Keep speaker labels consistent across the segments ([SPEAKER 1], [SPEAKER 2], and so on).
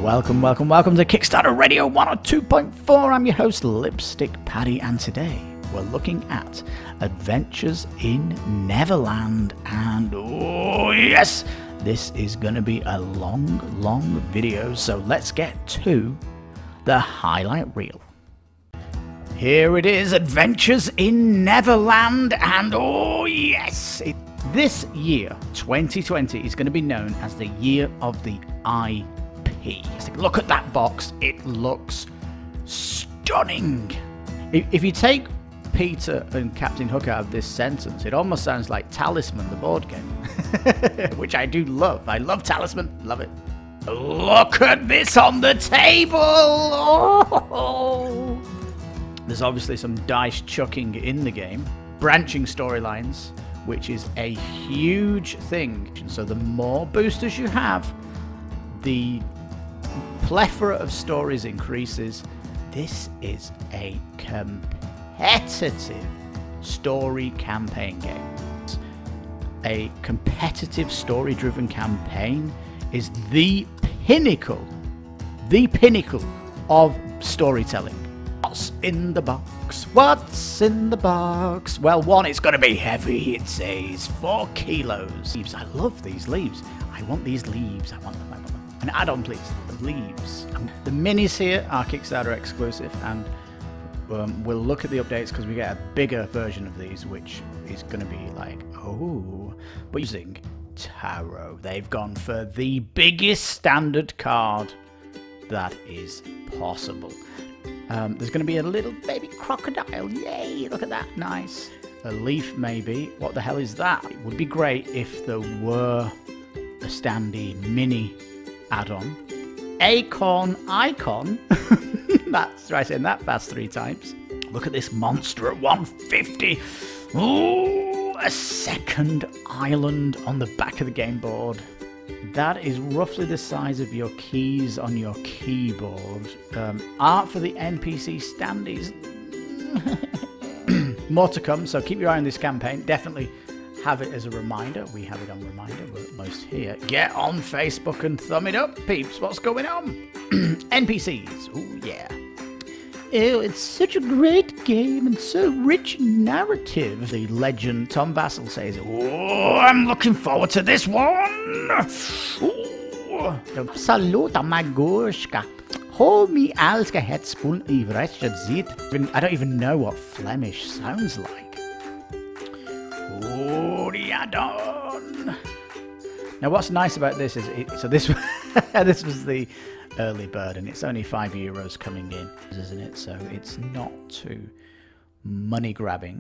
[SPEAKER 1] Welcome to Kickstarter Radio 102.4. I'm your host, Lipstickpaddy, and today we're looking at Adventures in Neverland. And oh yes, this is going to be a long video, so let's get to the highlight reel. Here it is, Adventures in Neverland, and oh yes, this year, 2020, is going to be known as the year of the IP. Look at that box, it looks stunning. If you take Peter and Captain Hook out of this sentence, it almost sounds like Talisman, the board game, which I do love. I love Talisman, love it. Look at this on the table! Oh! There's obviously some dice chucking in the game, branching storylines, which is a huge thing. So the more boosters you have, the plethora of stories increases. This is a competitive story campaign game. A competitive story-driven campaign is the pinnacle of storytelling. What's in the box? What's in the box? Well, one, it's going to be heavy. It says 4 kilos. Leaves. I love these leaves. I want these leaves. I want them. An add-on, please. The leaves. The minis here are Kickstarter exclusive, and we'll look at the updates because we get a bigger version of these, which is going to be like, oh, but using tarot. They've gone for the biggest standard card that is possible. There's going to be a little baby crocodile. Yay, look at that. Nice. A leaf, maybe. What the hell is that? It would be great if there were a standy mini add-on. Acorn icon. That's right, saying that fast 3 times. Look at this monster at 150. Ooh, a second island on the back of the game board. That is roughly the size of your keys on your keyboard. Art for the NPC standees. More to come, so keep your eye on this campaign. Definitely have it as a reminder. We have it on reminder. We're at most here. Get on Facebook and thumb it up, peeps. What's going on? NPCs. Oh, yeah. Oh, it's such a great game and so rich in narrative. The legend Tom Vassell says, oh, I'm looking forward to this one. Saluta Magorska. Hold me alska hetspun I wretched zit. I don't even know what Flemish sounds like. Oh, the add-on. Now, what's nice about this is, this was the early bird, and it's only €5 coming in, isn't it? So it's not too money grabbing.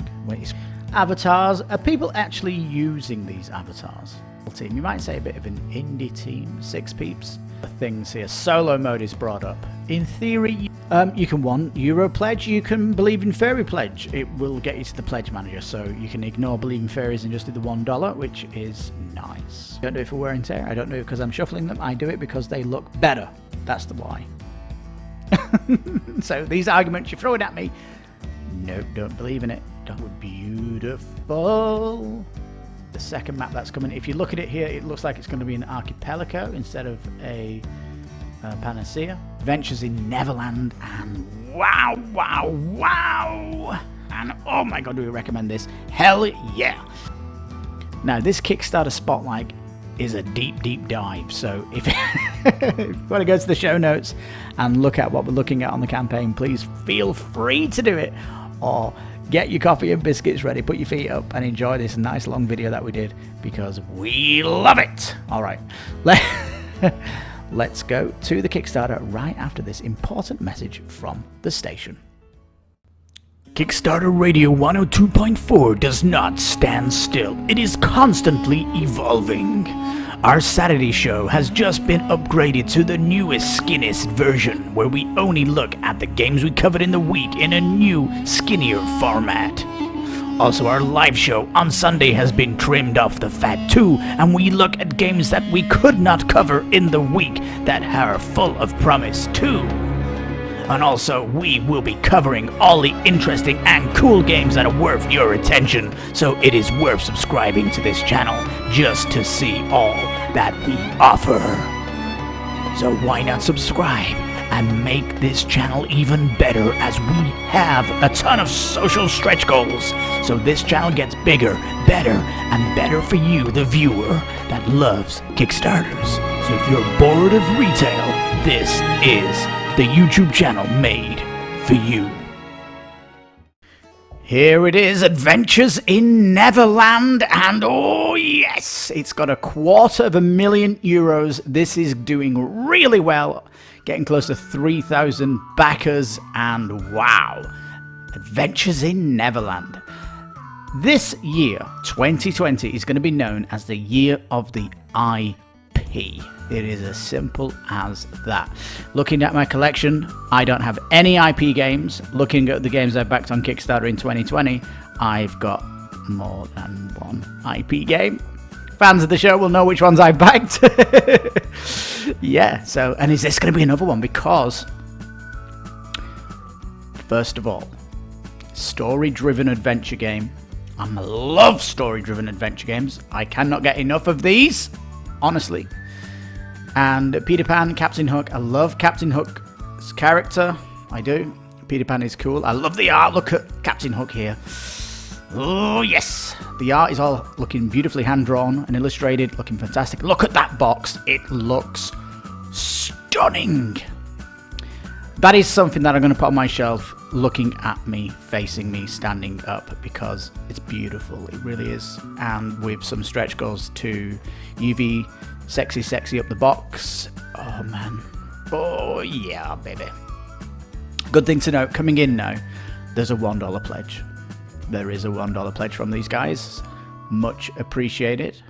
[SPEAKER 1] Avatars, are people actually using these avatars? Team, you might say a bit of an indie team, 6 peeps. Things here, solo mode is brought up. In theory, you can €1 pledge, you can believe in fairy pledge. It will get you to the pledge manager, so you can ignore believe in fairies and just do the $1, which is nice. I don't do it for wear and tear, I don't do it because I'm shuffling them, I do it because they look better. That's the why. So these arguments you're throwing at me, nope, don't believe in it. That would be beautiful. The second map that's coming, if you look at it here, it looks like it's going to be an archipelago instead of a panacea. Adventures in Neverland, and wow. And oh my god, do we recommend this? Hell yeah. Now, this Kickstarter Spotlight is a deep dive, so if you want to go to the show notes and look at what we're looking at on the campaign, please feel free to do it, or get your coffee and biscuits ready, put your feet up, and enjoy this nice long video that we did, because we love it. All right, let's go to the Kickstarter right after this important message from the station. Kickstarter Radio 102.4 does not stand still. It is constantly evolving. Our Saturday show has just been upgraded to the newest, skinniest version, where we only look at the games we covered in the week in a new, skinnier format. Also, our live show on Sunday has been trimmed off the fat too, and we look at games that we could not cover in the week that are full of promise too. And also, we will be covering all the interesting and cool games that are worth your attention, so it is worth subscribing to this channel just to see all that we offer. So why not subscribe and make this channel even better, as we have a ton of social stretch goals. So this channel gets bigger, better, and better for you, the viewer that loves Kickstarters. So if you're bored of retail, this is the YouTube channel made for you. Here it is, Adventures in Neverland, and oh yes, it's got €250,000. This is doing really well, getting close to 3,000 backers, and wow, Adventures in Neverland. This year, 2020, is going to be known as the year of the IP. It is as simple as that. Looking at my collection, I don't have any IP games. Looking at the games I backed on Kickstarter in 2020, I've got more than one IP game. Fans of the show will know which ones I backed. Yeah, so, and is this going to be another one? Because, first of all, story-driven adventure game. I love story-driven adventure games. I cannot get enough of these, honestly. And Peter Pan, Captain Hook. I love Captain Hook's character. I do. Peter Pan is cool. I love the art. Look at Captain Hook here. Oh, yes. The art is all looking beautifully hand-drawn and illustrated. Looking fantastic. Look at that box. It looks stunning. That is something that I'm going to put on my shelf, looking at me, facing me, standing up, because it's beautiful. It really is. And with some stretch goals to UV sexy up the box. Oh man. Oh yeah, baby. Good thing to note, coming in now, there's a $1 pledge. There is a $1 pledge from these guys. Much appreciated.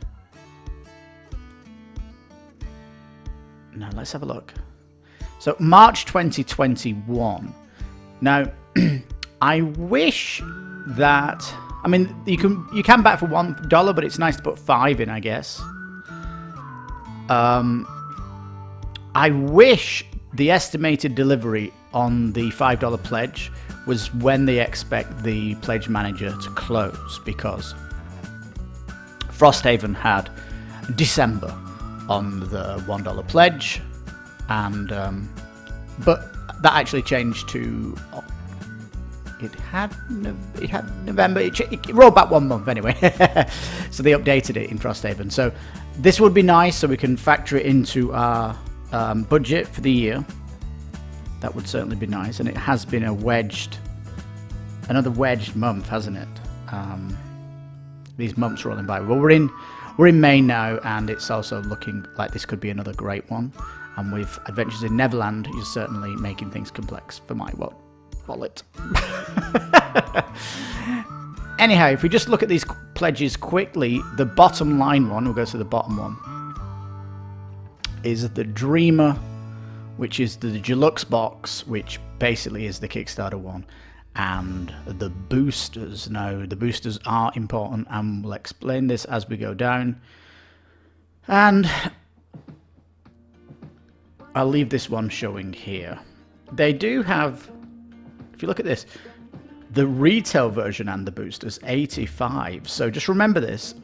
[SPEAKER 1] Now let's have a look. So March 2021. Now I wish that, I mean, you can back for $1, but it's nice to put 5 in, I guess. I wish the estimated delivery on the $5 pledge was when they expect the pledge manager to close, because Frosthaven had December on the $1 pledge, and but that actually changed to it had November. It rolled back 1 month anyway. So they updated it in Frosthaven. So this would be nice, so we can factor it into our budget for the year. That would certainly be nice. And it has been another wedged month, hasn't it? These months rolling by. Well, we're in May now, and it's also looking like this could be another great one. And with Adventures in Neverland, you're certainly making things complex for my wallet. Anyhow, if we just look at these pledges quickly, the bottom line one, we'll go to the bottom one, is the Dreamer, which is the deluxe box, which basically is the Kickstarter one, and the boosters. Now, the boosters are important, and we'll explain this as we go down. And I'll leave this one showing here. They do have, if you look at this, the retail version and the boosters, 85. So just remember this.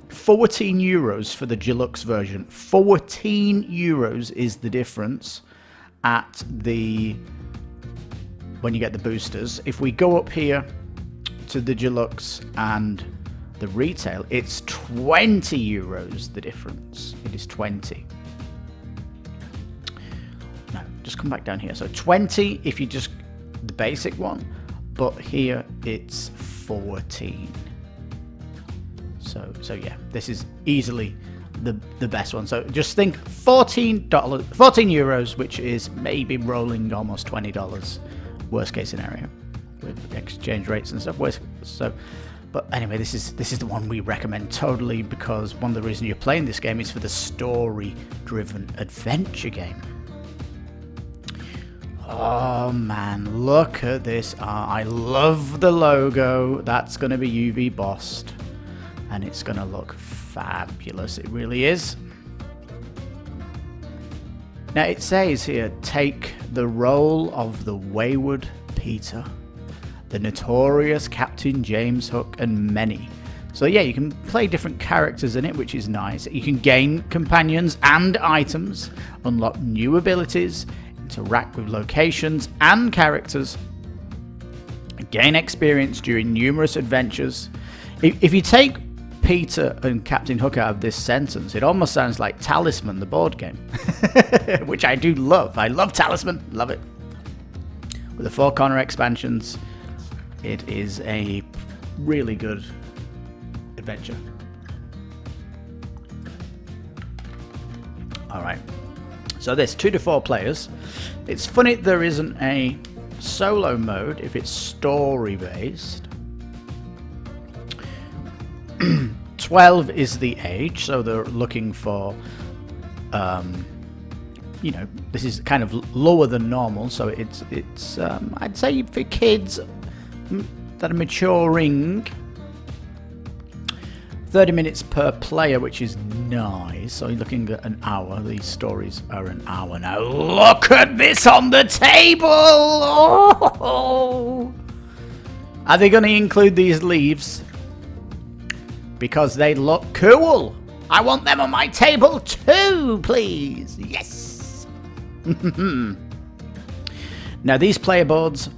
[SPEAKER 1] €14 for the deluxe version. €14 is the difference at when you get the boosters. If we go up here to the deluxe and the retail, it's €20 the difference. It is 20. No, just come back down here. So 20 if you just the basic one, but here it's 14. So yeah, this is easily the best one. So just think €14, which is maybe rolling almost $20, worst case scenario with exchange rates and stuff. But anyway, this is the one we recommend totally, because one of the reasons you're playing this game is for the story-driven adventure game. Oh man, look at this art. I love the logo. That's going to be UV bossed, and it's going to look fabulous. It really is. Now it says here, take the role of the wayward Peter, the notorious Captain James Hook, and many So yeah, you can play different characters in it, which is nice. You can gain companions and items, unlock new abilities, interact with locations and characters, gain experience during numerous adventures. If you take Peter and Captain Hook out of this sentence, it almost sounds like Talisman, the board game, which I do love. I love Talisman, love it. With the 4 corner expansions, it is a really good adventure. Alright, so there's 2 to 4 players. It's funny there isn't a solo mode if it's story based. 12 is the age, so they're looking for you know, this is kind of lower than normal, so it's I'd say for kids that are maturing. 30 minutes per player, which is nice. So you're looking at an hour. These stories are an hour now. Look at this on the table! Oh! Are they going to include these leaves? Because they look cool. I want them on my table too, please. Yes. Now these player boards.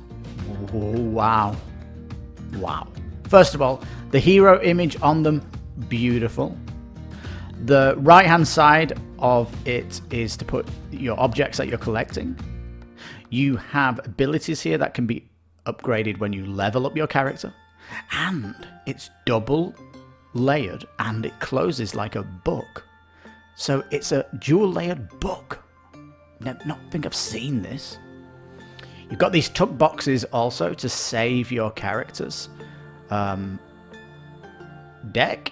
[SPEAKER 1] Wow. Wow. First of all, the hero image on them, beautiful. The right hand side of it is to put your objects that you're collecting. You have abilities here that can be upgraded when you level up your character. And it's double layered and it closes like a book. So it's a dual layered book. Not think I've seen this. You've got these tuck boxes also to save your characters. Deck.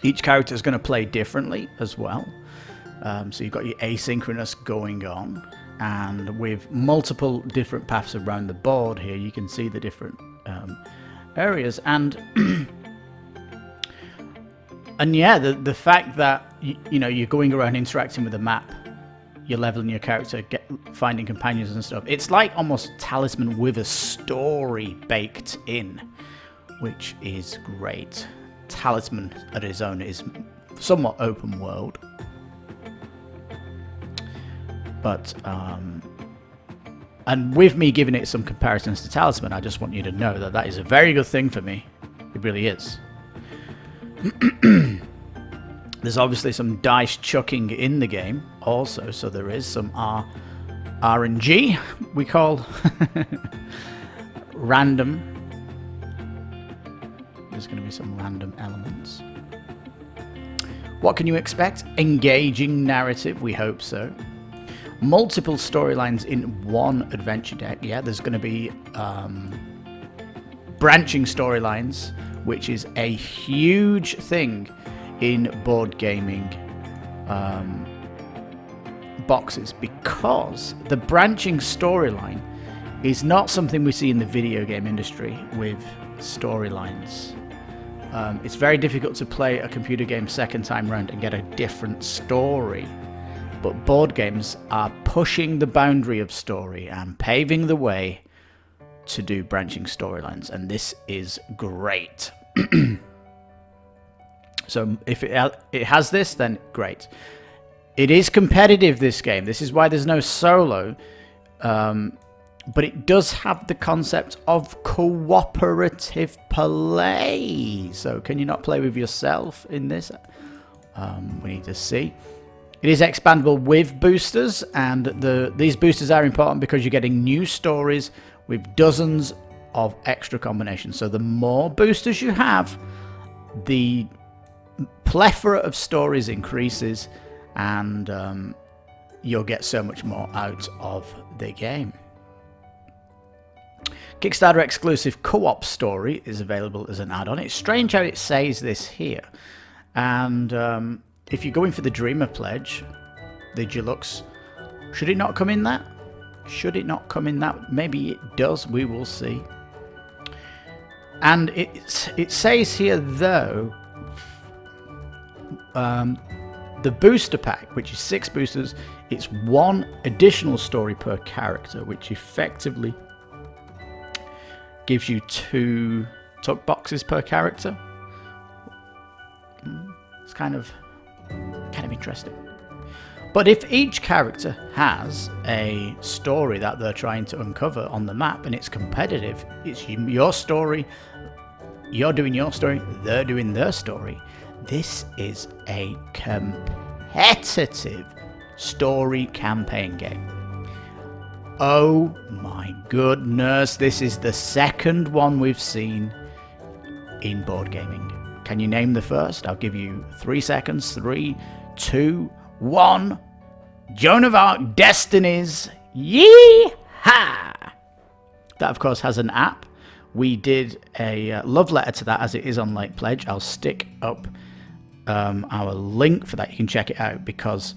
[SPEAKER 1] Each character is going to play differently as well. So you've got your asynchronous going on, and with multiple different paths around the board here, you can see the different areas. And and yeah, the fact that you know you're going around interacting with the map, you're leveling your character, finding companions and stuff. It's like almost Talisman with a story baked in, which is great. Talisman at its own is somewhat open world, but and with me giving it some comparisons to Talisman, I just want you to know that that is a very good thing for me. It really is. There's obviously some dice chucking in the game also, so there is some RNG we call random. There's going to be some random elements. What can you expect? Engaging narrative, we hope so. Multiple storylines in one adventure deck. Yeah, there's going to be branching storylines, which is a huge thing in board gaming boxes, because the branching storyline is not something we see in the video game industry with storylines. It's very difficult to play a computer game second time round and get a different story. But board games are pushing the boundary of story and paving the way to do branching storylines, and this is great. So if it has this, then great. It is competitive, this game. This is why there's no solo. But it does have the concept of cooperative play. So can you not play with yourself in this? We need to see. It is expandable with boosters, and these boosters are important because you're getting new stories with dozens of extra combinations. So the more boosters you have, the plethora of stories increases, and you'll get so much more out of the game. Kickstarter exclusive co-op story is available as an add-on. It's strange how it says this here. And if you're going for the Dreamer Pledge, the Deluxe, should it not come in that? Should it not come in that? Maybe it does. We will see. And it says here, though, the booster pack, which is 6 boosters, it's 1 additional story per character, which effectively gives you 2 tuck boxes per character. It's kind of interesting. But if each character has a story that they're trying to uncover on the map and it's competitive, it's your story, you're doing your story, they're doing their story. This is a competitive story campaign game. Oh my goodness, this is the second one we've seen in board gaming. Can you name the first? I'll give you 3 seconds. 3, 2, 1. Joan of Arc Destinies. Yee-ha! That, of course, has an app. We did a love letter to that as it is on Late Pledge. I'll stick up our link for that. You can check it out, because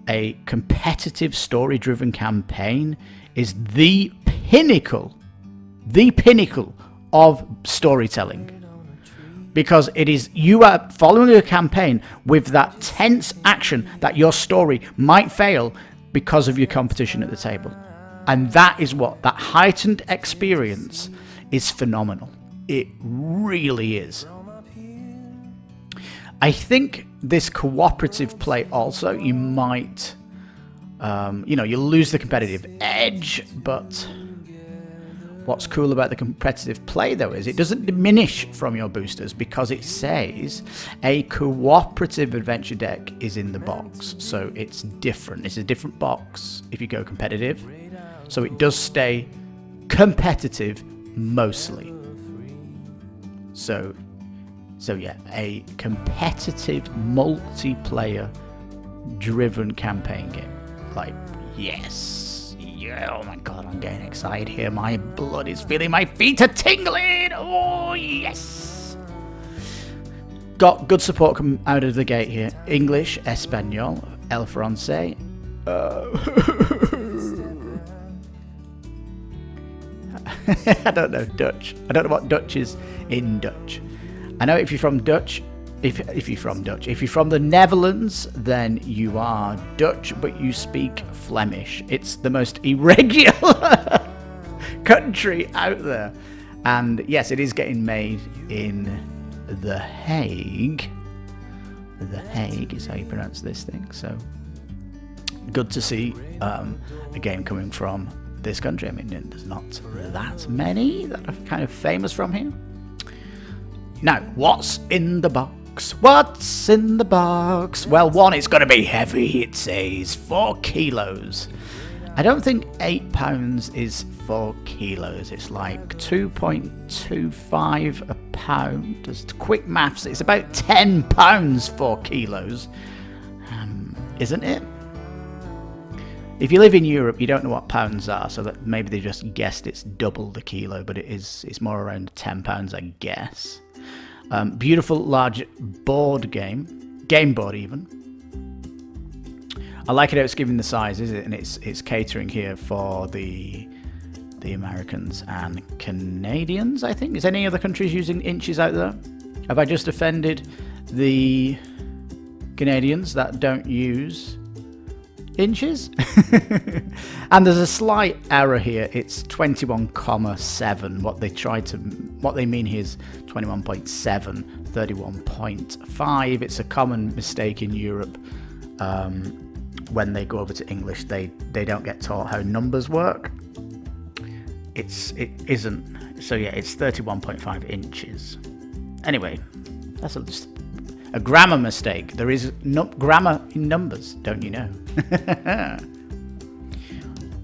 [SPEAKER 1] a competitive story-driven campaign is the pinnacle of storytelling. Because it is, you are following a campaign with that tense action that your story might fail because of your competition at the table. And that is what, that heightened experience is phenomenal. It really is. I think this cooperative play also, you might, you'll lose the competitive edge, but what's cool about the competitive play, though, is it doesn't diminish from your boosters, because it says a cooperative adventure deck is in the box. So it's different. It's a different box if you go competitive. So it does stay competitive mostly. So yeah, a competitive multiplayer driven campaign game. Like, yes. Yeah, oh my god, I'm getting excited here. My blood is feeling, my feet are tingling. Oh, yes. Got good support coming out of the gate here. English, Espanol, El Francais. I don't know Dutch. I don't know what Dutch is in Dutch. I know if you're from Dutch, if you're from the Netherlands, then you are Dutch, but you speak Flemish. It's the most irregular country out there. And yes, it is getting made in The Hague. The Hague is how you pronounce this thing. So good to see a game coming from this country. I mean, there's not that many that are kind of famous from here. Now, what's in the box? What's in the box? Well, one, it's going to be heavy, it says. 4 kilos. I don't think £8 is 4 kilos. It's like 2.25 a pound. Just quick maths, it's about £10 4 kilos. Isn't it? If you live in Europe, you don't know what pounds are, so that maybe they just guessed it's double the kilo, but it's more around £10, I guess. Beautiful large board game board even. I like it how it's giving the size, is it? And it's catering here for the Americans and Canadians, I think. Is any other countries using inches out there? Have I just offended the Canadians that don't use inches? And there's a slight error here. It's 21,7. What they mean here is 21.7, 31.5. It's a common mistake in Europe. When they go over to English, they don't get taught how numbers work. It isn't. So yeah, it's 31.5 inches. Anyway, that's just a grammar mistake. There is no grammar in numbers, don't you know?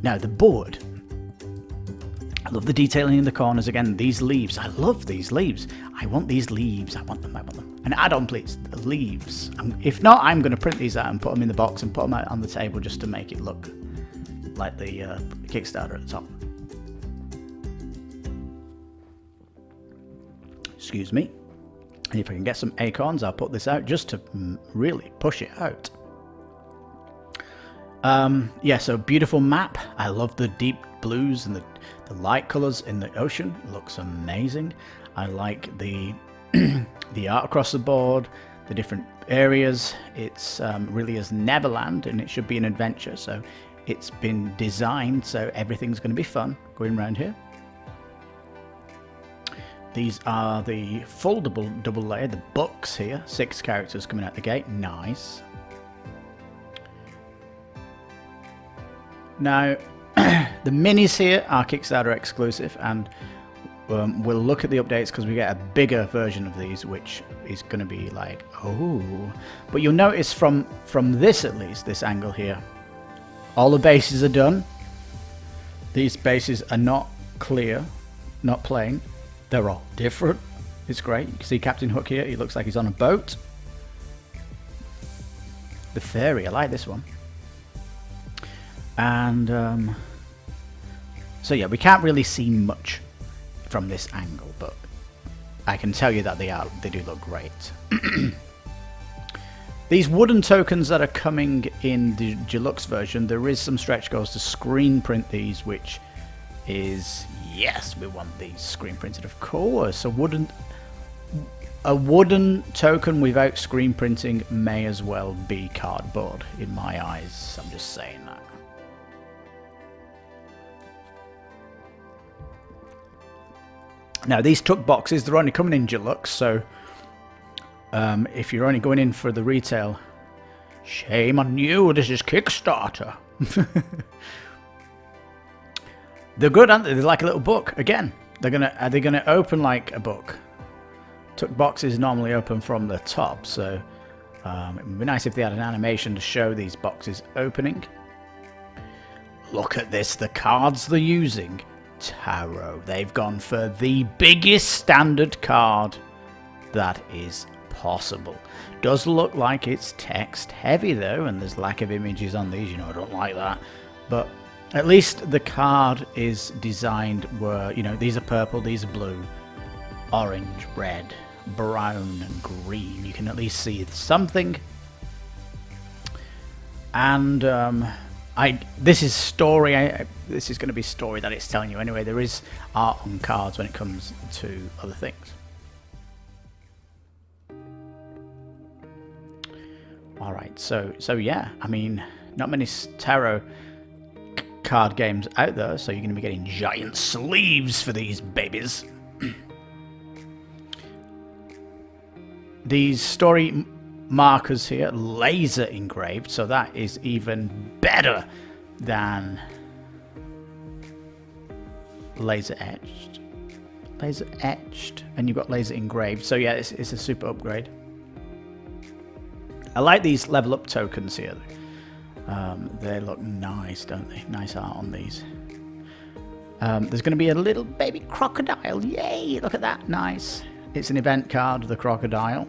[SPEAKER 1] Now, the board. I love the detailing in the corners. Again, these leaves. I love these leaves. I want these leaves. I want them. An add-on, please. The leaves. If not, I'm going to print these out and put them in the box and put them out on the table just to make it look like the Kickstarter at the top. Excuse me. And if I can get some acorns, I'll put this out just to really push it out. Yeah, so beautiful map. I love the deep blues and the light colors in the ocean. It looks amazing. I like the the art across the board, the different areas. It's really is Neverland, and it should be an adventure. So it's been designed so everything's going to be fun going around here. These are the foldable double layer, the books here. 6 characters coming out the gate. Nice. Now, the minis here are Kickstarter exclusive, and we'll look at the updates because we get a bigger version of these, which is going to be like, oh. But you'll notice from this, at least, this angle here, all the bases are done. These bases are not clear, not plain. They're all different. It's great. You can see Captain Hook here. He looks like he's on a boat. The fairy. I like this one. And so yeah, we can't really see much from this angle, but I can tell you that they do look great. These wooden tokens that are coming in the deluxe version, there is some stretch goals to screen print these, which is, yes, we want these screen printed, of course. A wooden token without screen printing may as well be cardboard in my eyes. I'm just saying that. Now, these tuck boxes, they're only coming in deluxe, so if you're only going in for the retail, shame on you, this is Kickstarter. They're good, aren't they? They're like a little book. Again, are they gonna open like a book? Tuck boxes normally open from the top, so it would be nice if they had an animation to show these boxes opening. Look at this, the cards they're using. Tarot. They've gone for the biggest standard card that is possible. Does look like it's text heavy though, and there's lack of images on these. You know, I don't like that. But at least the card is designed where, you know, these are purple, these are blue, orange, red, brown, and green. You can at least see something. And this is story. This is going to be story that it's telling you anyway. There is art on cards when it comes to other things. All right, so yeah, I mean, not many tarot card games out there, so you're going to be getting giant sleeves for these babies. These story markers here, laser engraved, so that is even better than laser etched. Laser etched, and you've got laser engraved, so yeah, it's a super upgrade. I like these level up tokens here. They look nice, don't they? Nice art on these. There's going to be a little baby crocodile. Yay! Look at that. Nice. It's an event card, the crocodile.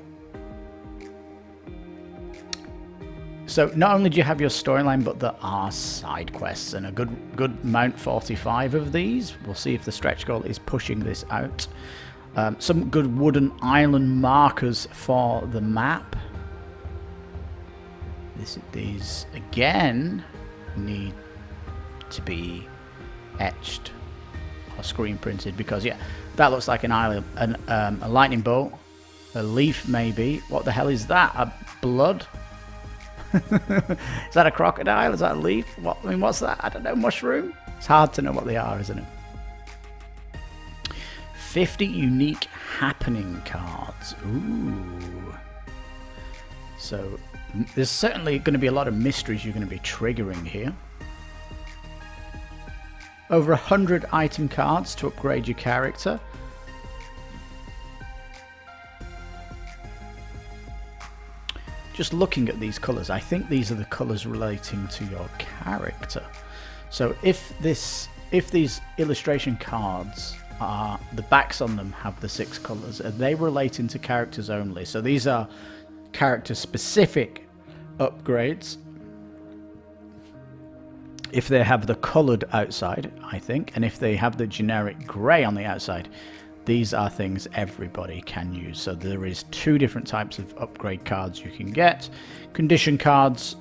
[SPEAKER 1] So not only do you have your storyline, but there are side quests, and a good amount, 45 of these. We'll see if the stretch goal is pushing this out. Some good wooden island markers for the map. These again need to be etched or screen printed, because yeah, that looks like an island, a lightning bolt, a leaf maybe. What the hell is that? A blood? Is that a crocodile? Is that a leaf? What? I mean, what's that? I don't know. Mushroom? It's hard to know what they are, isn't it? 50 unique happening cards. Ooh. So there's certainly going to be a lot of mysteries you're going to be triggering here. Over 100 item cards to upgrade your character. Just looking at these colours, I think these are the colours relating to your character. So if these illustration cards are, the backs on them have the 6 colours, are they relating to characters only? So these are character specific upgrades. If they have the coloured outside, I think, and if they have the generic grey on the outside, these are things everybody can use. So there is 2 different types of upgrade cards you can get. Condition cards,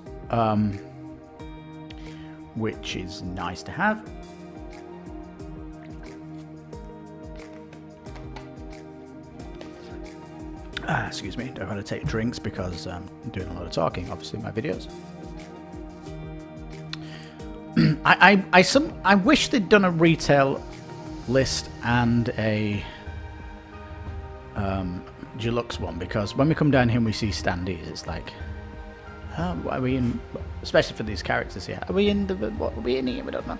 [SPEAKER 1] which is nice to have. Excuse me, I've got to take drinks because I'm doing a lot of talking, obviously, in my videos. I wish they'd done a retail list and a deluxe one, because when we come down here and we see standees, it's like, what are we in? Especially for these characters here, are we in what are we in here? We don't know.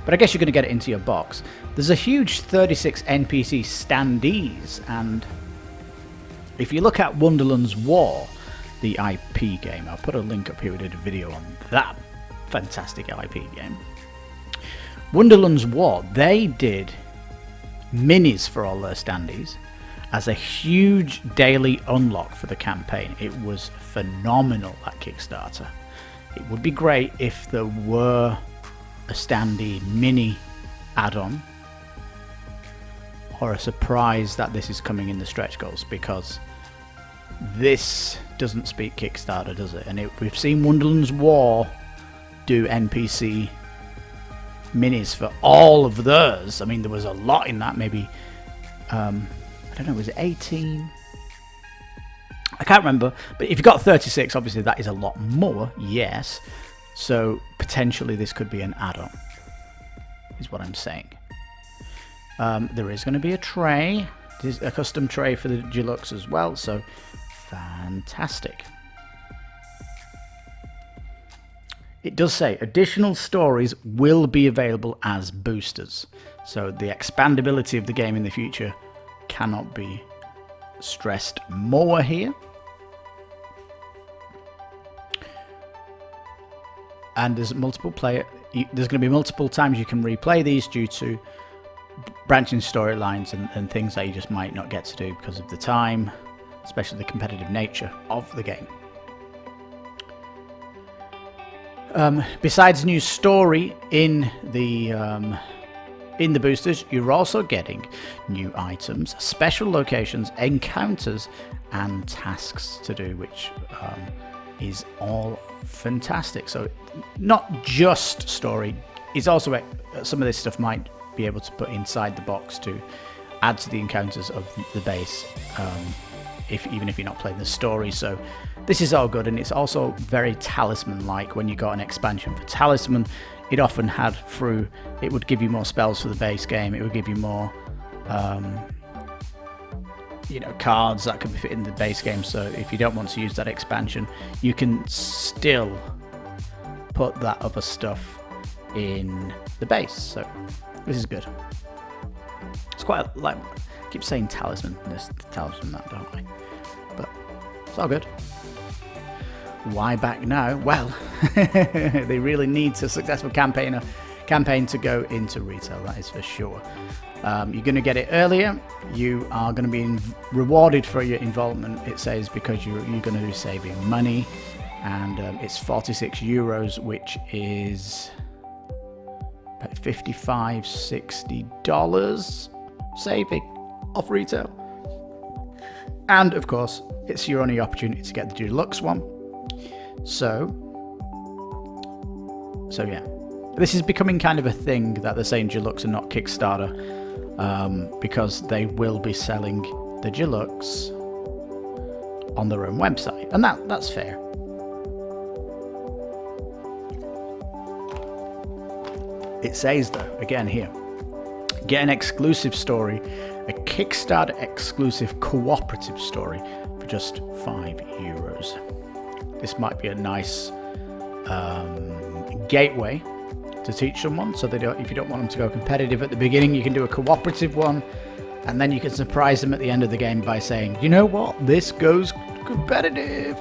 [SPEAKER 1] But I guess you're going to get it into your box. There's a huge 36 NPC standees, and if you look at Wonderland's War, the IP game, I'll put a link up here. We did a video on that fantastic IP game. Wonderland's War, they did minis for all their standees as a huge daily unlock for the campaign. It was phenomenal, that Kickstarter. It would be great if there were a standee mini add-on or a surprise that this is coming in the stretch goals, because this doesn't speak Kickstarter, does it? And we've seen Wonderland's War do NPC minis for all of theirs. I mean, there was a lot in that. Maybe I don't know, was it 18? I can't remember, but if you've got 36, obviously that is a lot more, yes. So potentially this could be an add-on, is what I'm saying. There is going to be a tray. There's a custom tray for the deluxe as well, so fantastic. It does say additional stories will be available as boosters, so the expandability of the game in the future cannot be stressed more here. And there's multiple player. There's going to be multiple times you can replay these due to branching storylines and things that you just might not get to do because of the time, especially the competitive nature of the game. Besides new story in the boosters, you're also getting new items, special locations, encounters, and tasks to do, which is all fantastic. So not just story, it's also some of this stuff might be able to put inside the box to add to the encounters of the base, even if you're not playing the story. So this is all good, and it's also very talisman like. When you got an expansion for talisman, it often had it would give you more spells for the base game, it would give you more cards that could fit in the base game. So if you don't want to use that expansion, you can still put that other stuff in the base. So this is good. It's quite like, I keep saying talisman this, talisman that, don't I? But it's all good. Why back now? Well, they really need a successful campaign to go into retail, that is for sure. You're going to get it earlier. You are going to be rewarded for your involvement, it says, because you're going to be saving money, and it's 46 euros, which is about $55-60 saving off retail. And of course, it's your only opportunity to get the deluxe one. So yeah, this is becoming kind of a thing that they're saying deluxe and not Kickstarter, because they will be selling the deluxe on their own website, and that's fair. It says though, again here, get an exclusive story, a Kickstarter exclusive cooperative story for just €5. This might be a nice gateway to teach someone, so if you don't want them to go competitive at the beginning, you can do a cooperative one, and then you can surprise them at the end of the game by saying, you know what, this goes competitive.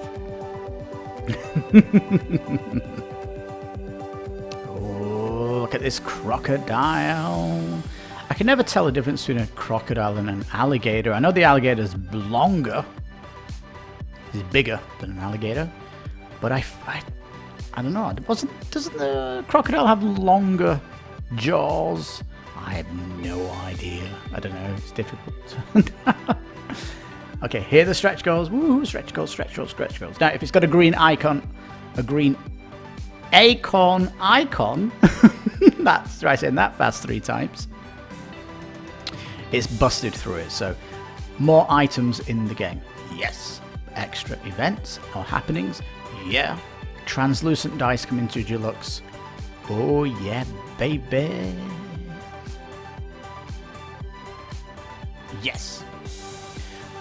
[SPEAKER 1] Oh, look at this crocodile. I can never tell the difference between a crocodile and an alligator. I know the alligator's longer, he's bigger than an alligator, but I don't know. Doesn't the crocodile have longer jaws? I have no idea. I don't know. It's difficult. Okay, here the stretch goals. Woo! Stretch goals, stretch goals, stretch goals. Now, if it's got a green icon, a green acorn icon, that's right, saying that fast 3 times. It's busted through it. So, more items in the game. Yes. Extra events or happenings. Yeah. Translucent dice come into deluxe. Oh yeah, baby. Yes.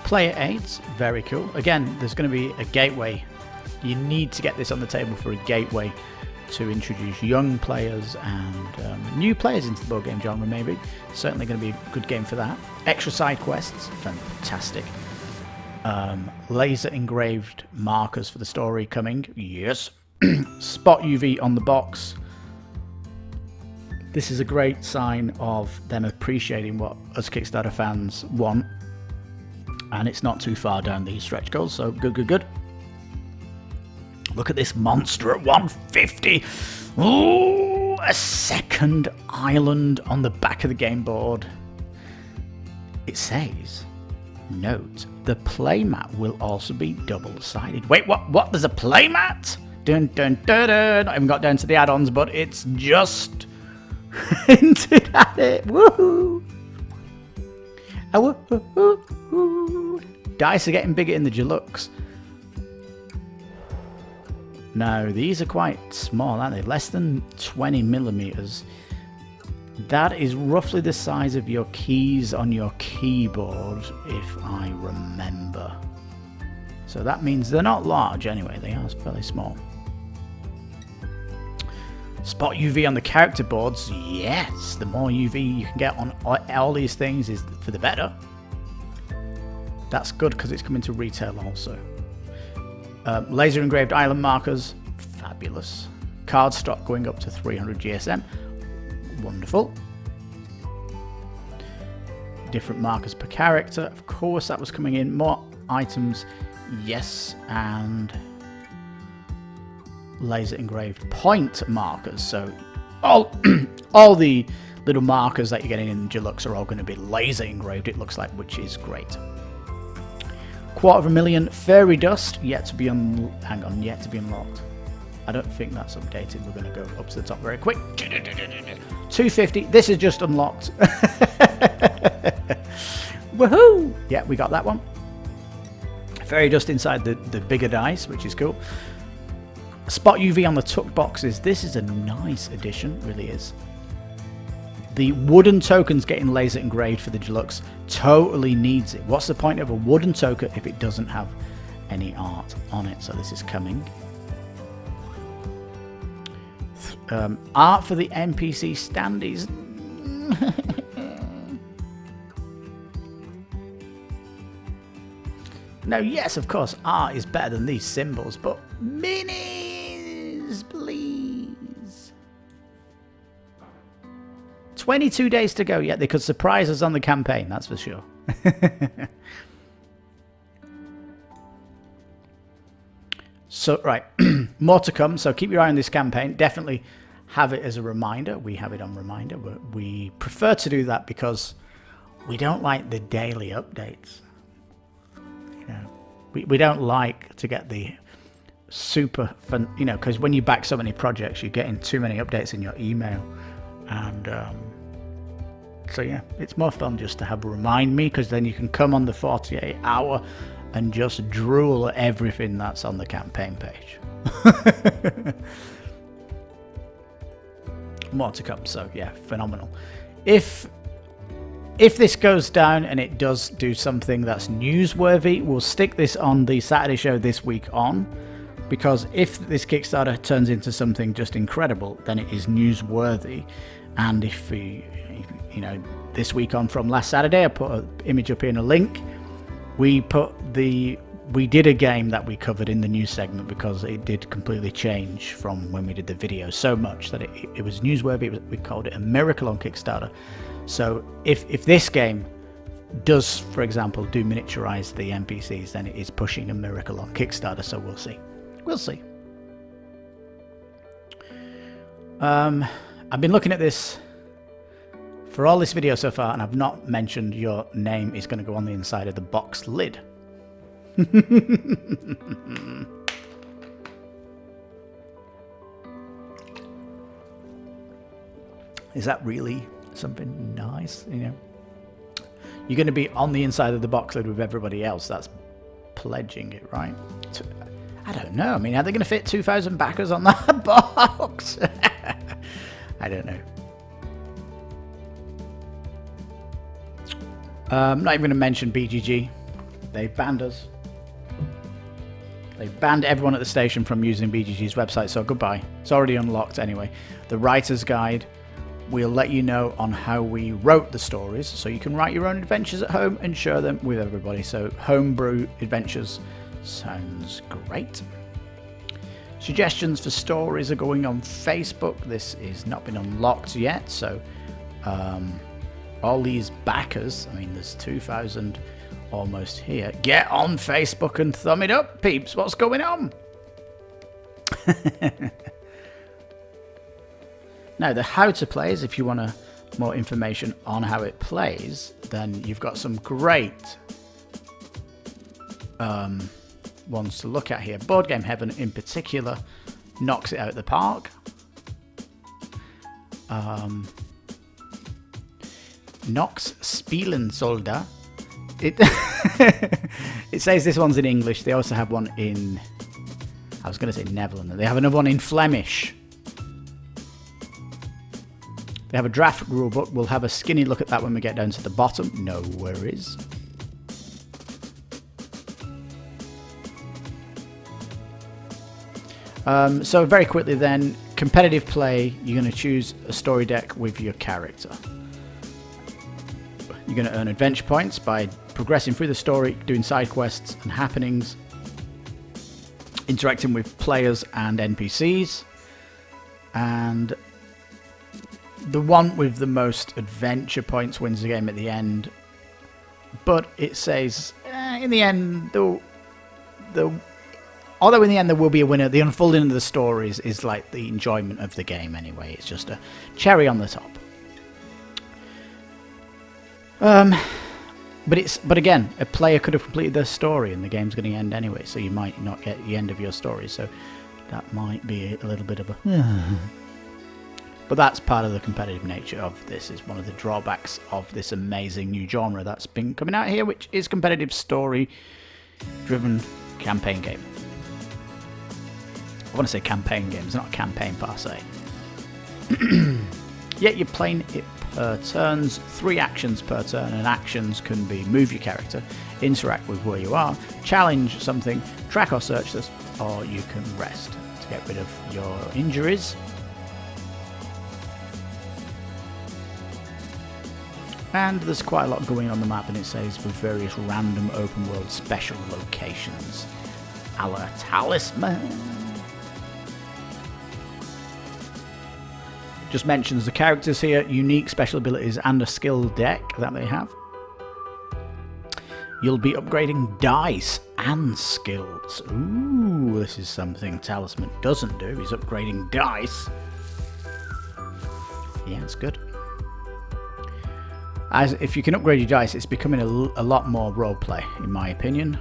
[SPEAKER 1] player aids, very cool. Again, there's going to be a gateway. You need to get this on the table for a gateway to introduce young players and new players into the board game genre, maybe. Certainly going to be a good game for that. Extra side quests, fantastic. Laser engraved markers for the story coming, yes. Spot UV on the box. This is a great sign of them appreciating what us Kickstarter fans want, and it's not too far down these stretch goals, so good. Look at this monster at 150. Ooh, a second island on the back of the game board. It says, note, the playmat will also be double-sided. Wait, what? There's a playmat? Dun dun dun dun. I haven't got down to the add-ons, but it's just hinted at it. Woohoo! Dice are getting bigger in the deluxe. No, these are quite small, aren't they? Less than 20 millimeters. That is roughly the size of your keys on your keyboard, if I remember. So that means they're not large anyway, they are fairly small. Spot UV on the character boards, yes, the more UV you can get on all these things is for the better. That's good because it's coming to retail also. Laser engraved island markers, fabulous. Card stock going up to 300 GSM, wonderful. Different markers per character, of course that was coming in. More items, yes, and laser engraved point markers. So all the little markers that you're getting in Deluxe are all going to be laser engraved, it looks like, which is great. 250,000 fairy dust yet to be yet to be unlocked. I don't think that's updated. We're going to go up to the top very quick. 250. This is just unlocked. Woohoo! Yeah, we got that one. Fairy dust inside the bigger dice, which is cool. Spot UV on the tuck boxes. This is a nice addition, really is. The wooden tokens getting laser engraved for the Deluxe totally needs it. What's the point of a wooden token if it doesn't have any art on it? So this is coming. Art for the NPC standees. Now, yes, of course, art is better than these symbols, but minis, please. 22 days to go. Yeah, they could surprise us on the campaign, that's for sure. So, right, more to come. So keep your eye on this campaign. Definitely have it as a reminder. We have it on reminder. But we prefer to do that because we don't like the daily updates. You know, we don't like to get the super fun, you know, because when you back so many projects, you're getting too many updates in your email. And so, yeah, it's more fun just to have remind me, because then you can come on the 48 hour and just drool at everything that's on the campaign page. More to come, so yeah, phenomenal. If this goes down and it does do something that's newsworthy, we'll stick this on the Saturday show this week on, because if this Kickstarter turns into something just incredible, then it is newsworthy. And if you know, this week on from last Saturday, I put an image up here in a link. We did a game that we covered in the news segment because it did completely change from when we did the video so much that it was newsworthy. We called it a miracle on Kickstarter. So if this game does, for example, do miniaturize the NPCs, then it is pushing a miracle on Kickstarter. So we'll see. We'll see. I've been looking at this for all this video so far, and I've not mentioned your name is going to go on the inside of the box lid. Is that really something nice? You know, you're going to be on the inside of the box lid with everybody else. That's pledging it, right? I don't know. I mean, are they going to fit 2,000 backers on that box? I don't know. I'm not even going to mention BGG. They banned us. They banned everyone at the station from using BGG's website, so goodbye. It's already unlocked anyway. The writer's guide will let you know on how we wrote the stories, so you can write your own adventures at home and share them with everybody. So homebrew adventures sounds great. Suggestions for stories are going on Facebook. This has not been unlocked yet, so all these backers, I mean there's 2,000 almost here, get on Facebook and thumb it up, peeps. What's going on? Now the how to plays, if you want more information on how it plays, then you've got some great ones to look at here. Board Game Heaven in particular knocks it out of the park. Nox Spielensolda. It says this one's in English. They also have one in, I was going to say Neverland. They have another one in Flemish. They have a draft rulebook. We'll have a skinny look at that when we get down to the bottom. No worries. So very quickly then, competitive play, you're going to choose a story deck with your character. You're going to earn adventure points by progressing through the story, doing side quests and happenings, interacting with players and NPCs, and the one with the most adventure points wins the game at the end. But it says, in the end, although in the end there will be a winner, the unfolding of the stories is like the enjoyment of the game anyway. It's just a cherry on the top. But again, a player could have completed their story and the game's going to end anyway, so you might not get the end of your story. So that might be a little bit of a... But that's part of the competitive nature of this. Is one of the drawbacks of this amazing new genre that's been coming out here, which is competitive story-driven campaign game. I want to say campaign game. It's not a campaign per se. Yet you're playing it per turns, 3 actions per turn, and actions can be move your character, interact with where you are, challenge something, track or search this, or you can rest to get rid of your injuries. And there's quite a lot going on the map, and it says with various random open world special locations, a la Talisman. Just mentions the characters here, unique special abilities and a skill deck that they have. You'll be upgrading dice and skills. Ooh, this is something Talisman doesn't do. He's upgrading dice. Yeah, it's good. As if you can upgrade your dice, it's becoming a lot more roleplay, in my opinion.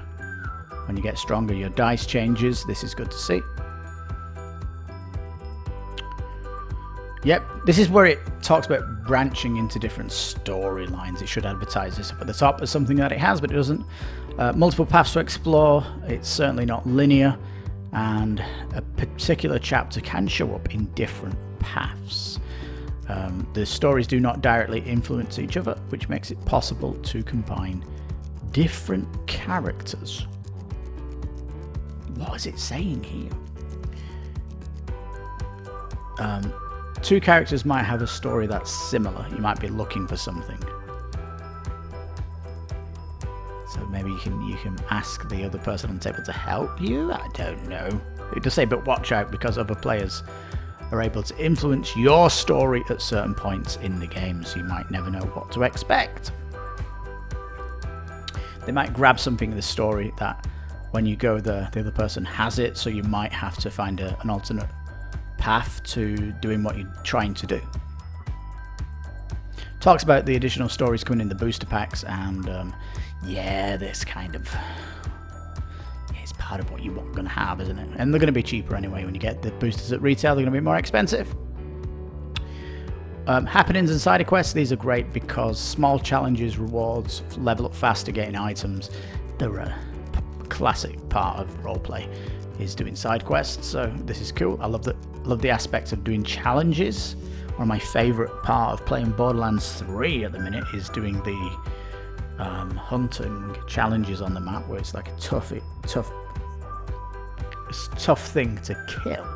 [SPEAKER 1] When you get stronger, your dice changes. This is good to see. Yep, this is where it talks about branching into different storylines. It should advertise this up at the top as something that it has, but it doesn't. Multiple paths to explore. It's certainly not linear, and a particular chapter can show up in different paths. The stories do not directly influence each other, which makes it possible to combine different characters. What is it saying here? 2 characters might have a story that's similar. You might be looking for something. So maybe you can ask the other person on the table to help you? I don't know. It does say, but watch out because other players are able to influence your story at certain points in the game, so you might never know what to expect. They might grab something in the story that when you go there, the other person has it, so you might have to find an alternate path to doing what you're trying to do. Talks about the additional stories coming in the booster packs, and yeah, this kind of is part of what you're going to have, isn't it? And they're going to be cheaper anyway. When you get the boosters at retail, they're going to be more expensive. Happenings and side quests, these are great because small challenges, rewards, level up faster, getting items. They're a classic part of roleplay is doing side quests, so this is cool. I love the aspect of doing challenges. One of my favourite part of playing Borderlands 3 at the minute is doing the hunting challenges on the map where it's like a tough thing to kill.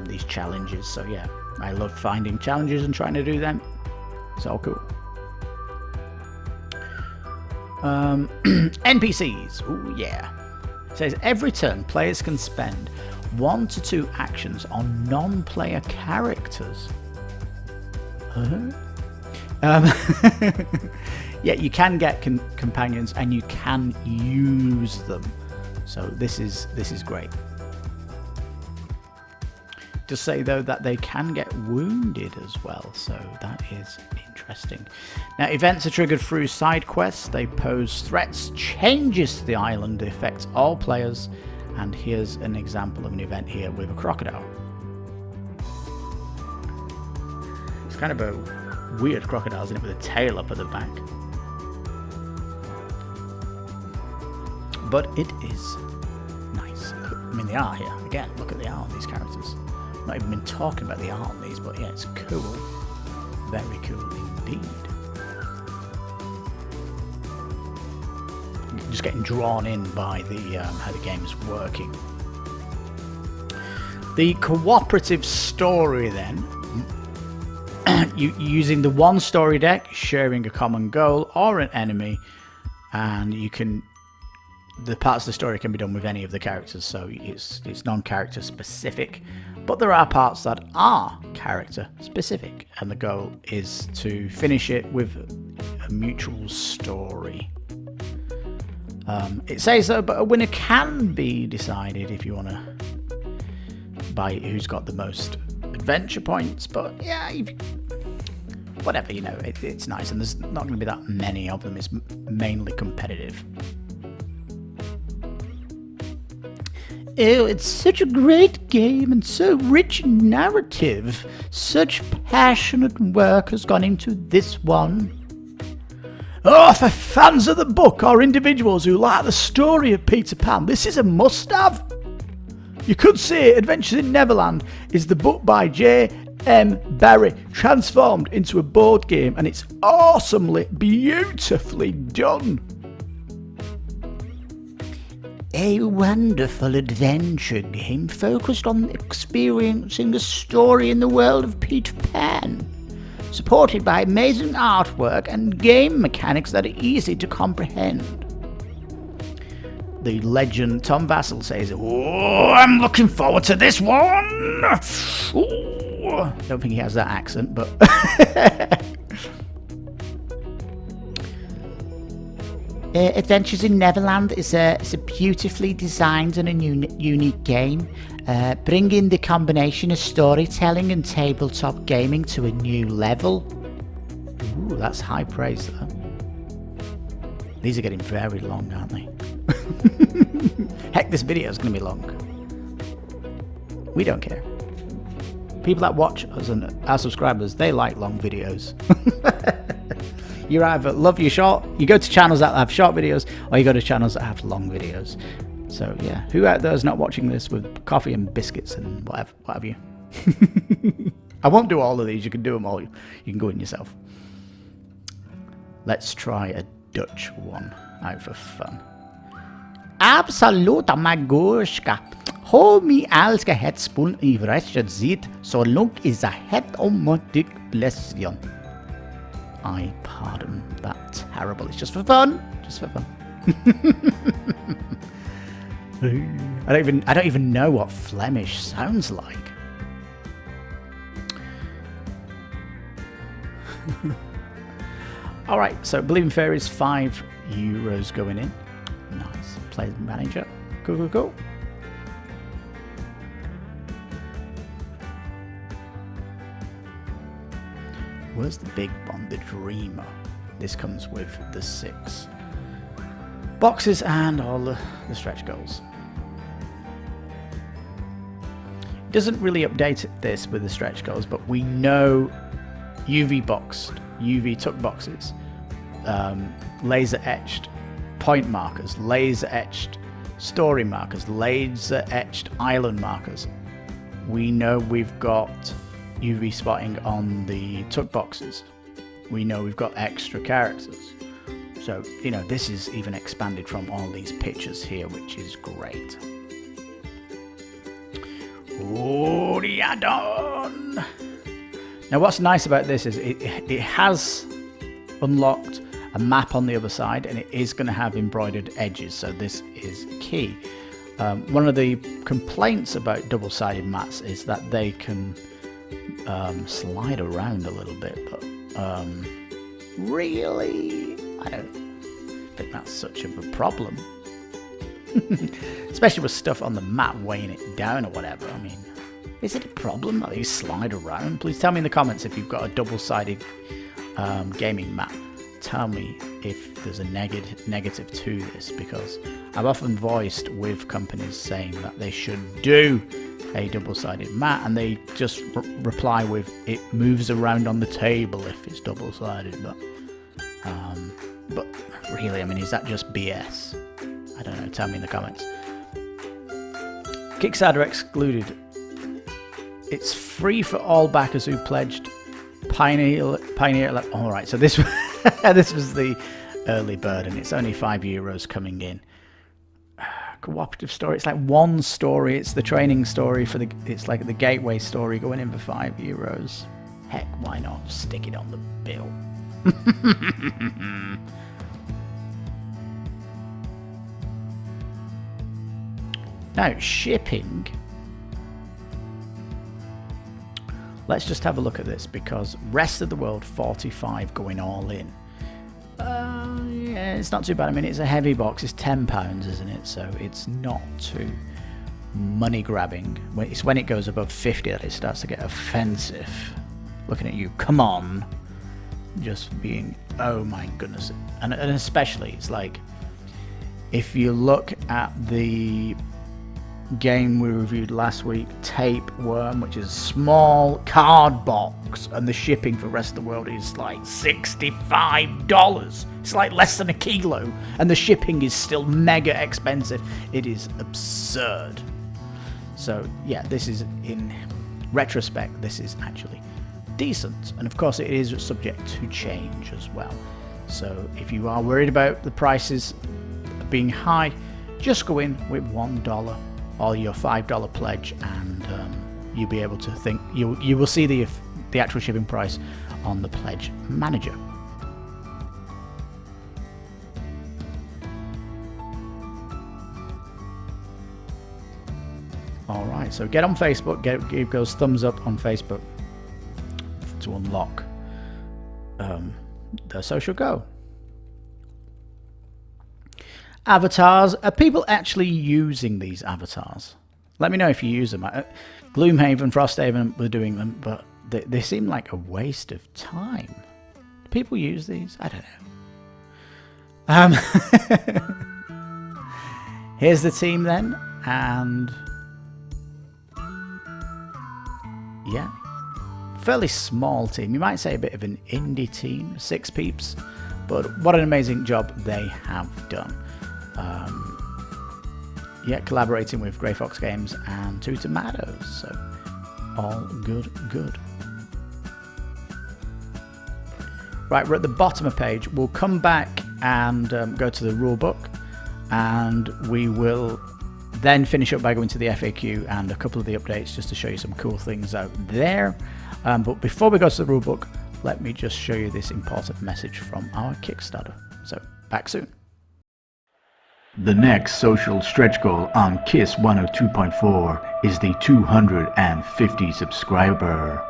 [SPEAKER 1] These challenges. So yeah, I love finding challenges and trying to do them. It's all cool. NPCs. Ooh, yeah. It says every turn players can spend 1 to 2 actions on non-player characters. Yeah, you can get companions and you can use them. So this is great. To say though that they can get wounded as well, so that is interesting. Now, events are triggered through side quests. They pose threats, changes to the island, affects all players, and here's an example of an event here with a crocodile. It's kind of a weird crocodile, isn't it, with a tail up at the back? But it is nice. I mean, the art here, again, look at the art on these characters. I've not even been talking about the art on these, but yeah, it's cool. Very cool indeed. Just getting drawn in by the how the game is working. The cooperative story then, using the one story deck, sharing a common goal or an enemy, and you can. The parts of the story can be done with any of the characters, so it's non-character specific, but there are parts that are character specific, and the goal is to finish it with a mutual story. It says though, but a winner can be decided if you want to by who's got the most adventure points, but yeah, whatever, you know, it's nice, and there's not going to be that many of them. It's mainly competitive. Oh, it's such a great game and so rich in narrative. Such passionate work has gone into this one. Oh, for fans of the book or individuals who like the story of Peter Pan, this is a must-have. You could say Adventures in Neverland is the book by J.M. Barrie transformed into a board game, and it's awesomely, beautifully done. A wonderful adventure game focused on experiencing the story in the world of Peter Pan, supported by amazing artwork and game mechanics that are easy to comprehend. The legend Tom Vassell says, "Oh, I'm looking forward to this one." Ooh. Don't think he has that accent, but Adventures in Neverland is a beautifully designed and a unique game, bringing the combination of storytelling and tabletop gaming to a new level. Ooh, that's high praise though. These are getting very long, aren't they? Heck, this video is going to be long. We don't care. People that watch us and our subscribers, they like long videos. You either love your short, you go to channels that have short videos, or you go to channels that have long videos. So yeah, who out there is not watching this with coffee and biscuits and what have you? I won't do all of these, you can do them all. You can go in yourself. Let's try a Dutch one out for fun. Absoluta Magorska. Hoe me elske het spoon I wretched ziet, so long is a het omotic blession. I pardon that terrible. It's just for fun. Just for fun. I don't even know what Flemish sounds like. All right, so Believing Fairies, €5 going in. Nice. Play manager. Go. Where's the big one? The Dreamer. This comes with the 6 boxes and all the stretch goals. It doesn't really update this with the stretch goals, but we know UV tuck boxes, laser etched point markers, laser etched story markers, laser etched island markers. We know we've got UV spotting on the tuck boxes. We know we've got extra characters. So, you know, this is even expanded from all these pictures here, which is great. Oh, the add-on! Now, what's nice about this is it has unlocked a map on the other side, and it is going to have embroidered edges, so this is key. One of the complaints about double-sided mats is that they can slide around a little bit, but really, I don't think that's such of a problem. Especially with stuff on the map weighing it down or whatever. I mean, is it a problem that these slide around? Please tell me in the comments if you've got a double-sided gaming mat. Tell me if there's a negative to this, because I've often voiced with companies saying that they should do a double-sided mat, and they just reply with, it moves around on the table if it's double-sided. But really, I mean, is that just BS? I don't know, tell me in the comments. Kickstarter excluded. It's free for all backers who pledged Pioneer. All right, so this this was the early bird, and it's only €5 coming in. Cooperative story. It's like one story. It's the training story for the. It's like the gateway story going in for €5. Heck, why not? Stick it on the bill. Now, shipping. Let's just have a look at this, because rest of the world 45 going all in. Yeah, it's not too bad. I mean, it's a heavy box. It's £10, isn't it? So it's not too money grabbing. It's when it goes above 50 that it starts to get offensive. Looking at you, come on, just being, oh my goodness. And especially, it's like, if you look at the game we reviewed last week, Tapeworm, which is a small card box, and the shipping for the rest of the world is like $65. It's like less than a kilo, and the shipping is still mega expensive. It is absurd. So yeah, this is, in retrospect, this is actually decent, and of course it is subject to change as well. So if you are worried about the prices being high, just go in with $1 or your $5 pledge, and you'll be able to think, you will see the actual shipping price on the pledge manager. All right, so get on Facebook, give those thumbs up on Facebook to unlock the social go. Avatars. Are people actually using these avatars? Let me know if you use them. Gloomhaven, Frosthaven were doing them, but they seem like a waste of time. Do people use these? I don't know. Here's the team then, and yeah, fairly small team. You might say a bit of an indie team, 6 peeps, but what an amazing job they have done. Yeah, collaborating with Grey Fox Games and Two Tomatoes, so all good. Right, we're at the bottom of the page. We'll come back and go to the rule book, and we will then finish up by going to the FAQ and a couple of the updates just to show you some cool things out there. But before we go to the rule book, let me just show you this important message from our Kickstarter. So, back soon.
[SPEAKER 2] The next social stretch goal on KiS 102.4 is the 250 subscriber.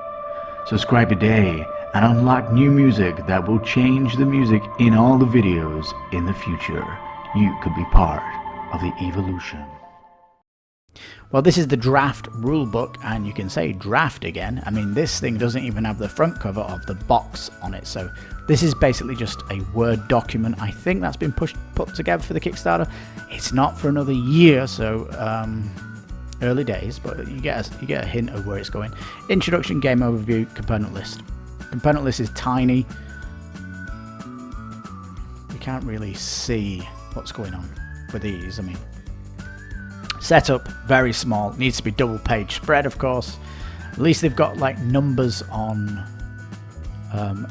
[SPEAKER 2] Subscribe today and unlock new music that will change the music in all the videos in the future. You could be part of the evolution.
[SPEAKER 1] Well, this is the draft rulebook, and you can say draft again. I mean, this thing doesn't even have the front cover of the box on it, so this is basically just a Word document. I think that's been put together for the Kickstarter. It's not for another year, so early days, but you get a hint of where it's going. Introduction, game overview, component list. Component list is tiny. You can't really see what's going on with these. I mean, setup, very small. Needs to be double page spread, of course. At least they've got like numbers on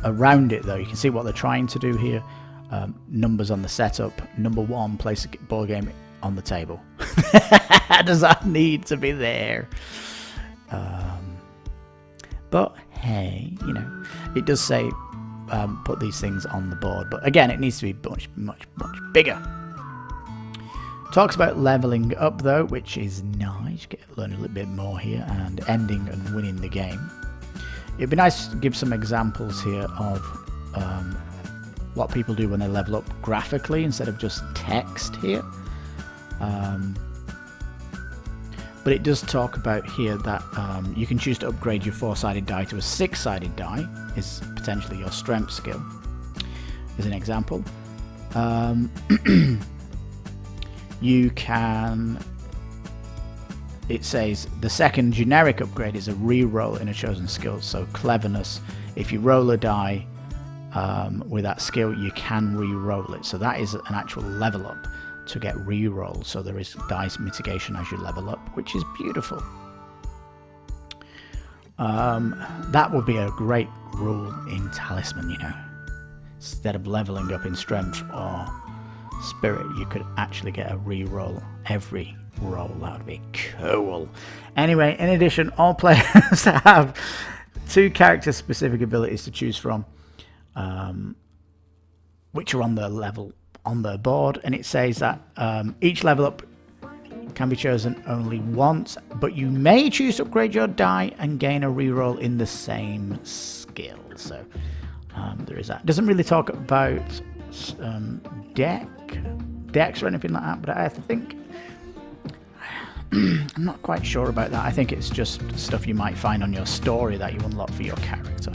[SPEAKER 1] around it, though. You can see what they're trying to do here. numbers on the setup. Number 1, place a board game on the table. Does that need to be there? But hey, you know, it does say put these things on the board, but again, it needs to be much bigger. Talks about leveling up though, which is nice. Learn a little bit more here, and ending and winning the game. It'd be nice to give some examples here of what people do when they level up graphically instead of just text here. But it does talk about here that you can choose to upgrade your 4-sided die to a 6-sided die, is potentially your strength skill, as an example. You can, it says, the second generic upgrade is a reroll in a chosen skill, so cleverness. If you roll a die with that skill, you can re-roll it, so that is an actual level up to get re-roll, so there is dice mitigation as you level up, which is beautiful. That would be a great rule in Talisman, you know. Instead of leveling up in strength or spirit, you could actually get a re-roll every roll. That would be cool. Anyway, in addition, all players have 2 character specific abilities to choose from, which are on the level on the board, and it says that each level up can be chosen only once, but you may choose to upgrade your die and gain a reroll in the same skill. So there is that. It doesn't really talk about decks or anything like that, but I think I'm not quite sure about that. I think it's just stuff you might find on your story that you unlock for your character.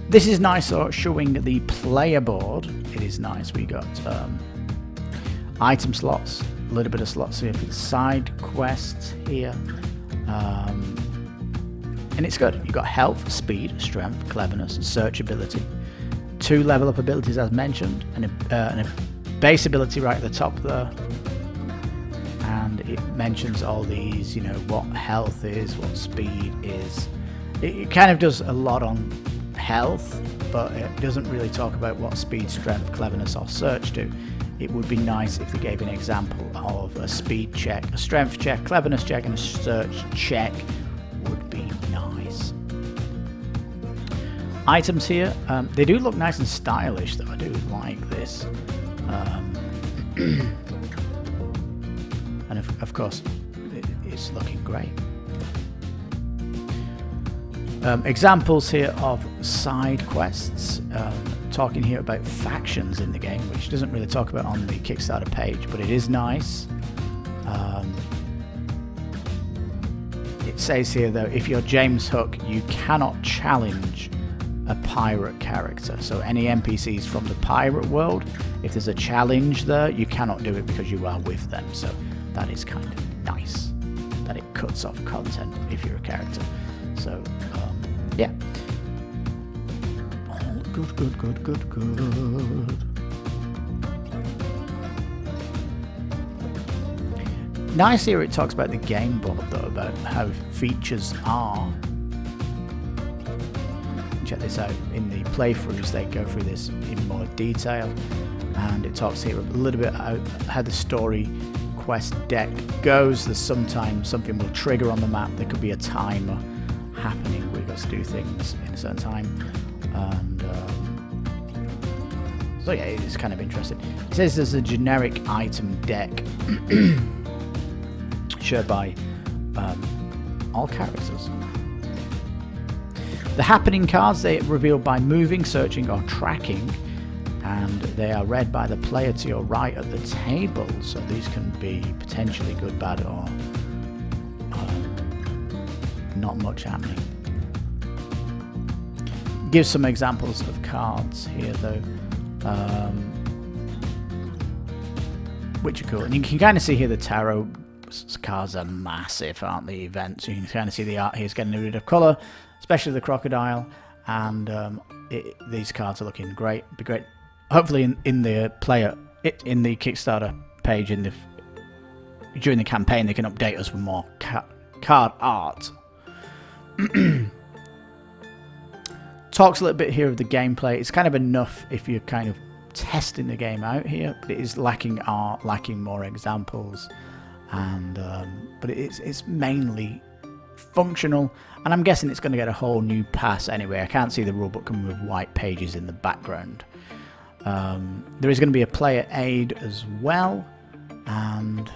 [SPEAKER 1] This is nice, showing the player board. It is nice. We got item slots, a little bit of slots here for the side quests here, and it's good. You've got health, speed, strength, cleverness, and search ability. 2 level up abilities as mentioned, and a base ability right at the top there. And it mentions all these, you know, what health is, what speed is. It kind of does a lot on health, but it doesn't really talk about what speed, strength, cleverness, or search do. It would be nice if they gave an example of a speed check, a strength check, cleverness check, and a search check would be nice. Items here, they do look nice and stylish though. I do like this. And of course, it's looking great. Examples here of side quests, talking here about factions in the game, which doesn't really talk about on the Kickstarter page, but it is nice. It says here though, if you're James Hook, you cannot challenge a pirate character. So any NPCs from the pirate world, if there's a challenge there, you cannot do it because you are with them. So that is kind of nice that it cuts off content if you're a character. So yeah, all good. Nice here. It talks about the game board though, about how features are. Check this out. In the playthroughs, they go through this in more detail, and it talks here a little bit about how the story quest deck goes. There's sometimes something will trigger on the map. There could be a timer happening. We've got to do things in a certain time, and so yeah, it's kind of interesting. It says there's a generic item deck shared by all characters. The happening cards, they are revealed by moving, searching, or tracking, and they are read by the player to your right at the table. So these can be potentially good, bad, or not much happening. Give some examples of cards here though, which are cool. And you can kind of see here the tarot cards are massive, aren't the events? You can kind of see the art here is getting a bit of colour, especially the crocodile, and these cards are looking great. Be great. Hopefully in the Kickstarter page during the campaign they can update us with more card art. talks a little bit here of the gameplay. It's kind of enough if you're kind of testing the game out here, but it is lacking art, lacking more examples, and but it's mainly functional, and I'm guessing it's going to get a whole new pass anyway. I can't see the rulebook coming with white pages in the background. There is going to be a player aid as well, and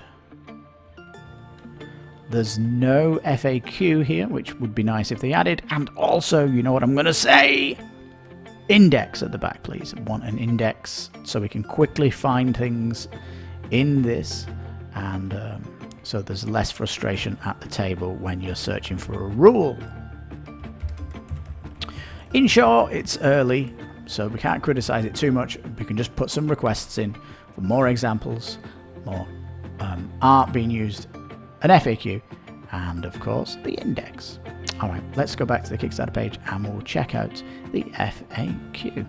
[SPEAKER 1] there's no FAQ here, which would be nice if they added. And also, you know what I'm going to say? Index at the back, please. I want an index so we can quickly find things in this, and so there's less frustration at the table when you're searching for a rule. In short, it's early, so we can't criticize it too much. We can just put some requests in for more examples, more art being used, an FAQ, and of course the index. Alright, let's go back to the Kickstarter page and we'll check out the FAQ.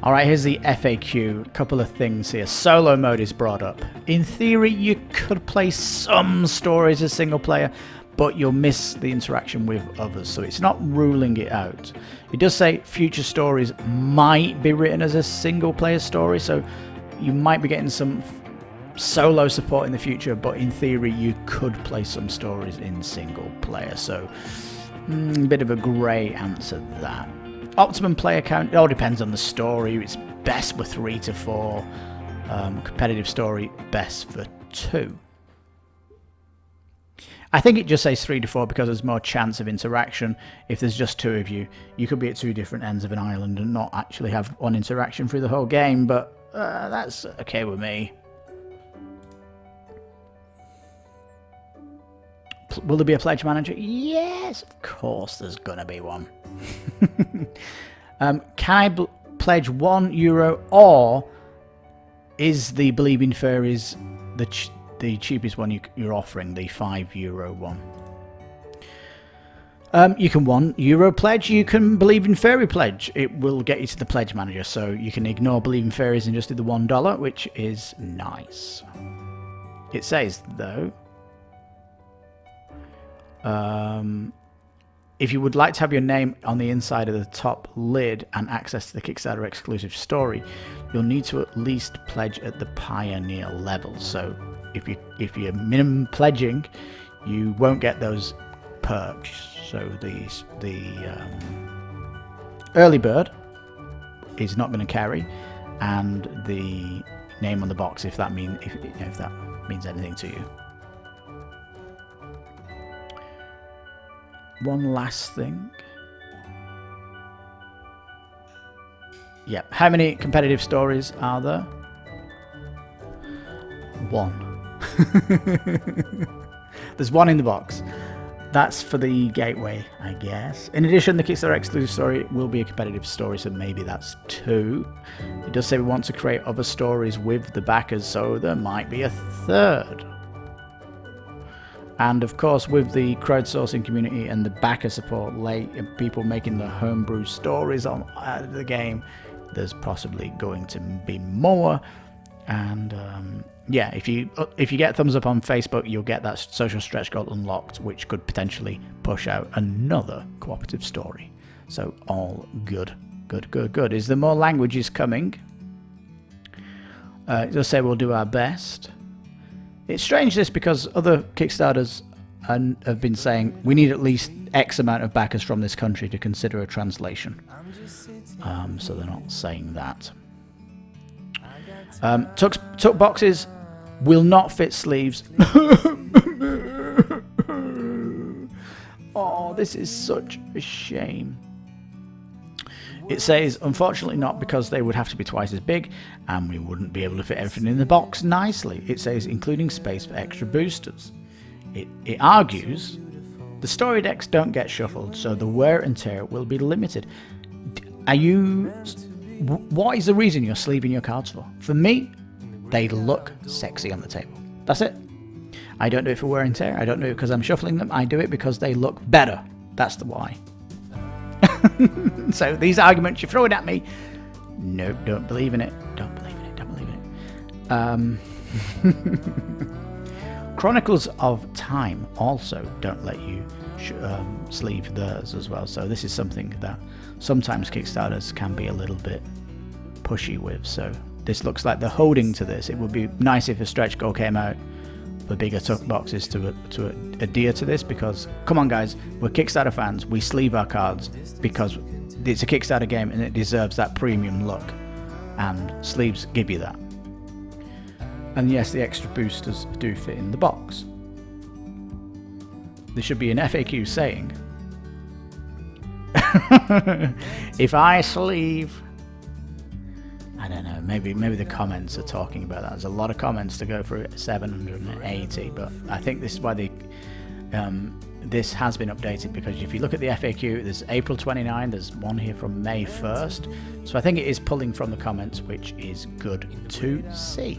[SPEAKER 1] Alright, here's the FAQ. A couple of things here. Solo mode is brought up. In theory, you could play some stories as single player, but you'll miss the interaction with others, so it's not ruling it out. It does say future stories might be written as a single player story, so you might be getting some solo support in the future, but in theory you could play some stories in single player, so a bit of a grey answer that. Optimum player count, it all depends on the story. It's best for 3 to 4, competitive story best for 2. I think it just says 3 to 4 because there's more chance of interaction. If there's just 2 of you, you could be at 2 different ends of an island and not actually have one interaction through the whole game, but that's okay with me. Will there be a pledge manager? Yes, of course there's gonna be one. Can I pledge €1, or is the Believing Fairies the cheapest one you're offering, the €5 one? You can €1 pledge, you can Believing Fairy pledge. It will get you to the pledge manager, so you can ignore Believing Fairies and just do the $1, which is nice. It says though, if you would like to have your name on the inside of the top lid and access to the Kickstarter exclusive story, you'll need to at least pledge at the Pioneer level. So if you're minimum pledging, you won't get those perks. So the early bird is not going to carry, and the name on the box, if that means anything to you. One last thing. Yep. How many competitive stories are there? 1. There's 1 in the box. That's for the gateway, I guess. In addition, the Kickstarter exclusive story will be a competitive story, so maybe that's 2. It does say we want to create other stories with the backers, so there might be a 3rd. And of course, with the crowdsourcing community and the backer support, people making the homebrew stories on the game, there's possibly going to be more. And yeah, if you get thumbs up on Facebook, you'll get that social stretch goal unlocked, which could potentially push out another cooperative story. So all good. Is there more languages coming? It does say we'll do our best. It's strange this, because other Kickstarters have been saying we need at least X amount of backers from this country to consider a translation. So they're not saying that. Tuck boxes will not fit sleeves. Oh, this is such a shame. It says, unfortunately not, because they would have to be twice as big, and we wouldn't be able to fit everything in the box nicely. It says, including space for extra boosters. It argues, the story decks don't get shuffled, so the wear and tear will be limited. What is the reason you're sleeving your cards for? For me, they look sexy on the table. That's it. I don't do it for wear and tear. I don't do it because I'm shuffling them. I do it because they look better. That's the why. So these arguments you're throwing at me, nope, don't believe in it. Don't believe in it. Chronicles of Time also don't let you sleeve theirs as well. So this is something that sometimes Kickstarters can be a little bit pushy with. So this looks like they're holding to this. It would be nice if a stretch goal came out for bigger tuck boxes to adhere to this, because come on guys, we're Kickstarter fans, we sleeve our cards because it's a Kickstarter game and it deserves that premium look, and sleeves give you that. And yes, the extra boosters do fit in the box. There should be an FAQ saying if I sleeve, I don't know, maybe the comments are talking about that. There's a lot of comments to go through, 780, but I think this is why this has been updated, because if you look at the FAQ, there's April 29, there's one here from May 1st, so I think it is pulling from the comments, which is good to see.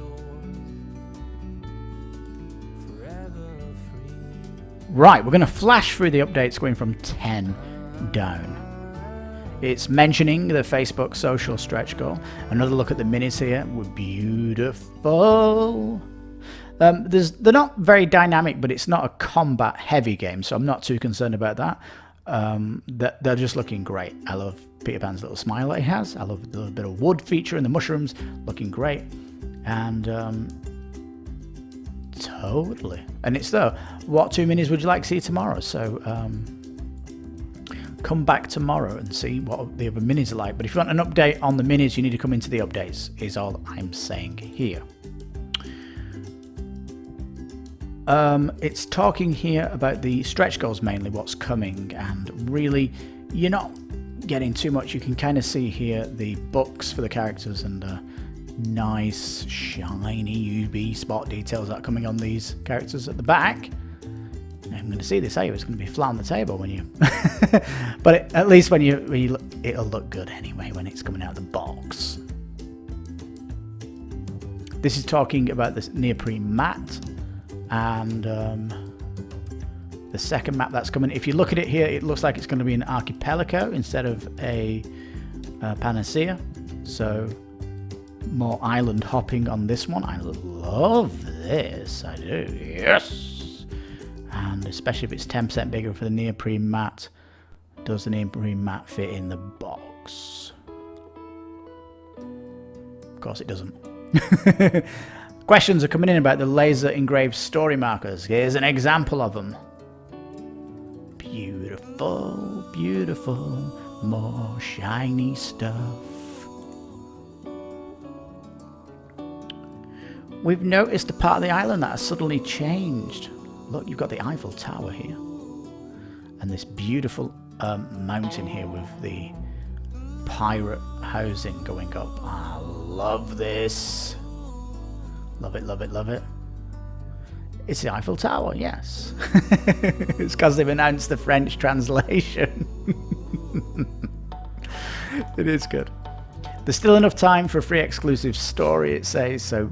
[SPEAKER 1] Right, we're going to flash through the updates going from 10 down. It's mentioning the Facebook social stretch goal. Another look at the minis here. We're beautiful. They're not very dynamic, but it's not a combat heavy game, so I'm not too concerned about that. They're just looking great. I love Peter Pan's little smile that he has. I love the little bit of wood feature and the mushrooms, looking great. And totally. And it's though, what 2 minis would you like to see tomorrow? So come back tomorrow and see what the other minis are like. But if you want an update on the minis, you need to come into the updates, is all I'm saying here. It's talking here about the stretch goals mainly, what's coming, and really you're not getting too much. You can kind of see here the books for the characters and nice shiny UV spot details that are coming on these characters at the back. I'm going to see this here, it's going to be flat on the table when you but at least when you look, it'll look good anyway when it's coming out of the box. This is talking about this neoprene mat and the second map that's coming. If you look at it here, it looks like it's going to be an archipelago instead of a panacea, so more island hopping on this one. I love this, I do, yes. And especially if it's 10% bigger for the neoprene mat. Does the neoprene mat fit in the box? Of course it doesn't. Questions are coming in about the laser engraved story markers. Here's an example of them. Beautiful, beautiful, more shiny stuff. We've noticed a part of the island that has suddenly changed. Look, you've got the Eiffel Tower here. And this beautiful mountain here with the pirate housing going up. I love this. Love it, love it, love it. It's the Eiffel Tower, yes. It's because they've announced the French translation. It is good. There's still enough time for a free exclusive story, it says, so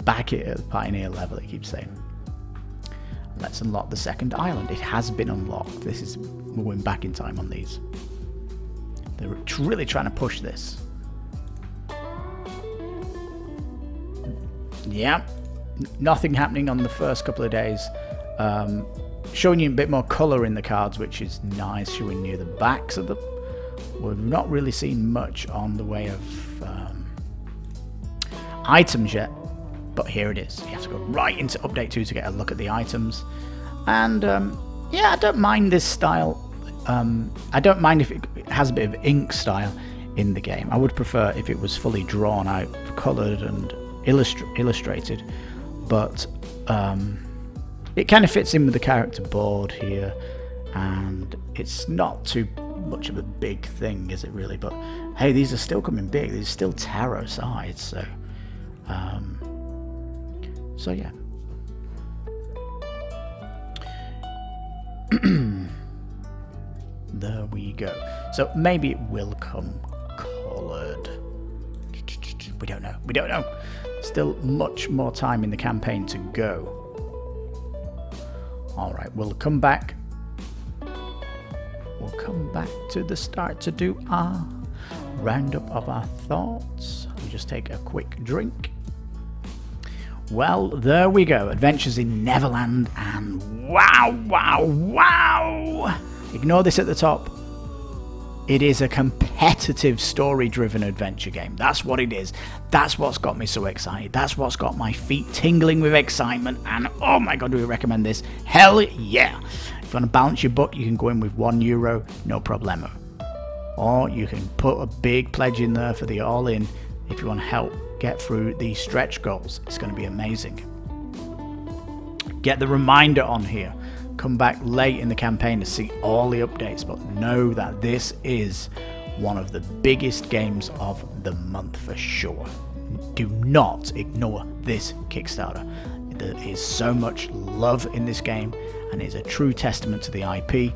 [SPEAKER 1] back it at the Pioneer level, it keeps saying. Let's unlock the second island. It has been unlocked. We're going back in time on these. They're really trying to push this. Yeah, nothing happening on the first couple of days. Showing you a bit more colour in the cards, which is nice, showing you the backs of them. We've not really seen much on the way of items yet, but here it is. You have to go right into Update 2 to get a look at the items. And yeah, I don't mind this style. I don't mind if it has a bit of ink style in the game. I would prefer if it was fully drawn out, coloured and illustrated, but it kind of fits in with the character board here, and it's not too much of a big thing, is it really? But hey, these are still coming big. These are still tarot sides, so so yeah. There we go. So maybe it will come coloured. We don't know. We don't know. Still much more time in the campaign to go. Alright, we'll come back. We'll come back to the start to do our roundup of our thoughts. We'll just take a quick drink. Well, there we go. Adventures in Neverland, and wow. Ignore this at the top. It is a competitive, story-driven adventure game. That's what it is. That's what's got me so excited. That's what's got my feet tingling with excitement. And oh my god, do we recommend this? Hell yeah! If you want to balance your book, you can go in with €1, no problemo. Or you can put a big pledge in there for the all-in if you want to help get through these stretch goals. It's going to be amazing. Get the reminder on here. Come back late in the campaign to see all the updates, but know that this is one of the biggest games of the month for sure. Do not ignore this Kickstarter. There is so much love in this game, and it's a true testament to the IP.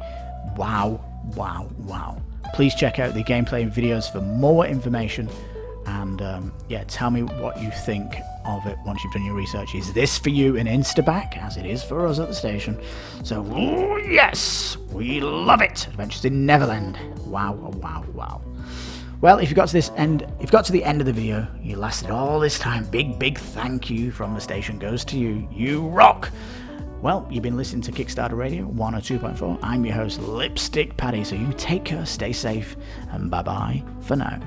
[SPEAKER 1] Wow. Please check out the gameplay videos for more information, and tell me what you think of it once you've done your research. Is this for you in Instaback, as it is for us at the station? So yes, we love it. Adventures in Neverland. Wow. Well, if you got to the end of the video, you lasted all this time, big thank you from the station goes to you. You rock. Well, you've been listening to Kickstarter Radio 102.4. I'm your host, Lipstickpaddy. So you take care, stay safe, and bye-bye for now.